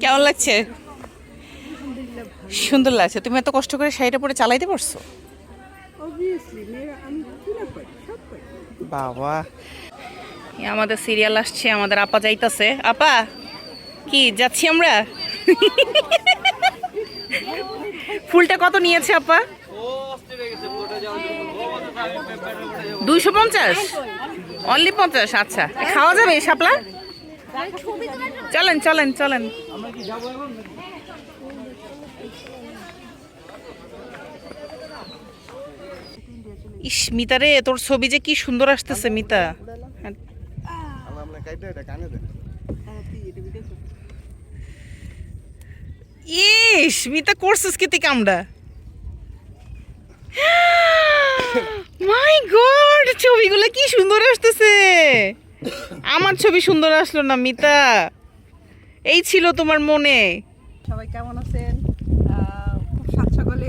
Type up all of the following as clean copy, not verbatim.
কেমন লাগছে? সুন্দর লাগছে। তুমি এত কষ্ট করে শাড়িটা পরে চালাইতে পারছো? বাবা, আমাদের সিরিয়াল আসছে, আমাদের আপা যাইতাছে। আপা কি যাচ্ছি আমরা? ফুলটা কত নিয়েছে আপা? 250? অনলি 50? আচ্ছা, খাওয়া যাবে শাপলা? চলেন চলেন চলেন। ইস মিতা রে, তোর ছবি যে কি সুন্দর আসতেছে মিতা। ইস মিতা করছিস কি তুই কামড়া? মাই গড, ছবিগুলো কি সুন্দর আসতেছে। আমার ছবি সুন্দর আসলো না মিতা, এই ছিল তোমার মনে। সবাই কেমন আছেন? খুব সাত সকালে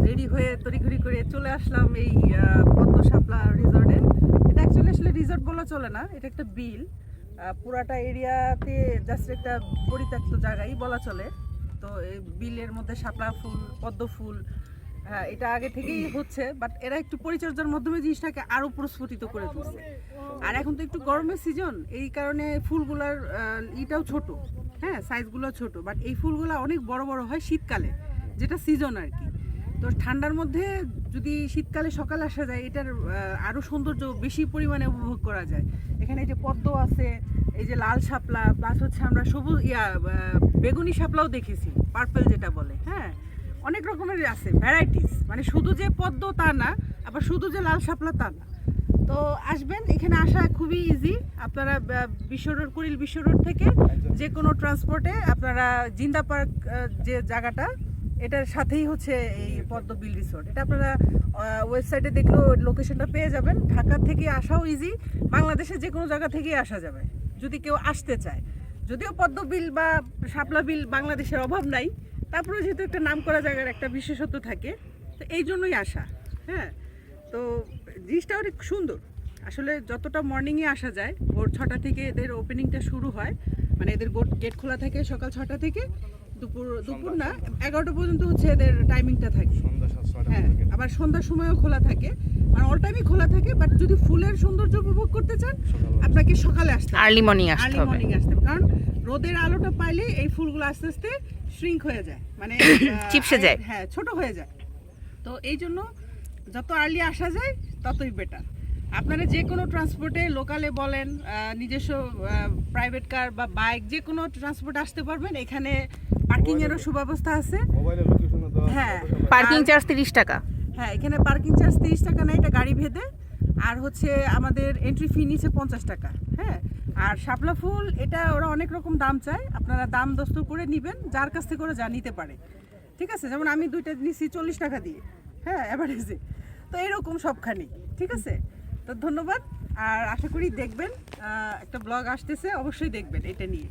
রেডি হয়ে তড়িঘড়ি করে চলে আসলাম এই পদ্ম শাপলা রিসর্টে। এটা অ্যাকচুয়ালি আসলে রিসর্ট বলা চলে না, এটা একটা বিল। পুরাটা এরিয়াতে জাস্ট একটা পরিত্যক্ত জায়গায় বলা চলে। তো এই বিলের মধ্যে শাপলা ফুল, পদ্ম ফুল, এটা আগে থেকেই হচ্ছে, বাট এরা একটু পরিচর্যার মাধ্যমে জিনিসটাকে আরো প্রস্ফুটিত করে তুলছে। আর এখন তো একটু গরমের সিজন, এই কারণে ফুলগুলার ইটাও ছোট, হ্যাঁ সাইজগুলো ছোট, বাট এই ফুলগুলো অনেক বড় বড় হয় শীতকালে, যেটা সিজন আর কি। তো ঠান্ডার মধ্যে যদি শীতকালে সকালে আসা যায়, এটার আরো সৌন্দর্য বেশি পরিমাণে উপভোগ করা যায়। এখানে এই যে পদ্ম আছে, এই যে লাল শাপলা, প্লাস হচ্ছে আমরা সবুজ বেগুনি শাপলাও দেখেছি, পার্পল যেটা বলে। হ্যাঁ, অনেক রকমের আছে ভ্যারাইটিস, মানে শুধু যে পদ্ম তা না, আবার শুধু যে লাল শাপলা তা না। তো আসবেন, এখানে আসা খুবই ইজি। আপনারা বিশ্ব রোড, কুড়িল বিশ্ব রোড থেকে যে কোনো ট্রান্সপোর্টে আপনারা জিন্দা পার্ক যে জায়গাটা, এটার সাথেই হচ্ছে এই পদ্ম বিল রিসোর্ট। এটা আপনারা ওয়েবসাইটে দেখলেও লোকেশনটা পেয়ে যাবেন। ঢাকা থেকে আসাও ইজি, বাংলাদেশের যে কোনো জায়গা থেকেই আসা যাবে যদি কেউ আসতে চায়। যদিও পদ্ম বিল বা শাপলা বিল বাংলাদেশের অভাব নাই, তারপরে যেহেতু একটা নাম করা জায়গার একটা বিশেষত্ব থাকে, তো এই জন্যই আসা। হ্যাঁ, তো জিনিসটা অনেক সুন্দর। আসলে যতটা মর্নিংয়ে আসা যায়, ভোর 6টা থেকে এদের ওপেনিংটা শুরু হয়, মানে এদের গেট খোলা থাকে সকাল 6টা থেকে দুপুর না 11টা পর্যন্ত হচ্ছে এদের টাইমিংটা থাকে। হ্যাঁ, আবার সন্ধ্যার সময়ও খোলা থাকে, মানে অল টাইমই খোলা থাকে। বাট যদি ফুলের সৌন্দর্য উপভোগ করতে চান, আপনাকে সকালে আসতে হবে, আর্লি মর্নিং আসতে হবে। কারণ রোদের আলোটা পাইলে এই ফুলগুলো আস্তে আস্তে শ্রিঙ্ক হয়ে যায়, মানে চিপসে যায়। হ্যাঁ, ছোট হয়ে যায়। তো এই জন্য যত আর্লি আসা যায় ততই বেটার। আপনারা যে কোনো ট্রান্সপোর্টে, লোকালে বলেন, নিজস্ব প্রাইভেট কার বা বাইক, যে কোনো ট্রান্সপোর্ট আসতে পারবেন। এখানে পার্কিং এরও সুব্যবস্থা আছে। হ্যাঁ, পার্কিং চার্জ 30 টাকা। হ্যাঁ, এখানে পার্কিং চার্জ 30 টাকা না, এটা গাড়ি ভেদে। আর হচ্ছে আমাদের এন্ট্রি ফি নিচে 50 টাকা। হ্যাঁ, আর শাপলা ফুল এটা ওরা অনেক রকম দাম চায়, আপনারা দাম দস্তর করে নেবেন, যার কাছ থেকে ওরা যা নিতে পারে। ঠিক আছে, যেমন আমি 2টা নিচ্ছি 40 টাকা দিয়ে, হ্যাঁ অ্যাভারেজে। তো এরকম সবখানেই, ঠিক আছে। তো ধন্যবাদ, আর আশা করি দেখবেন, একটা ব্লগ আসতেছে, অবশ্যই দেখবেন এটা নিয়ে।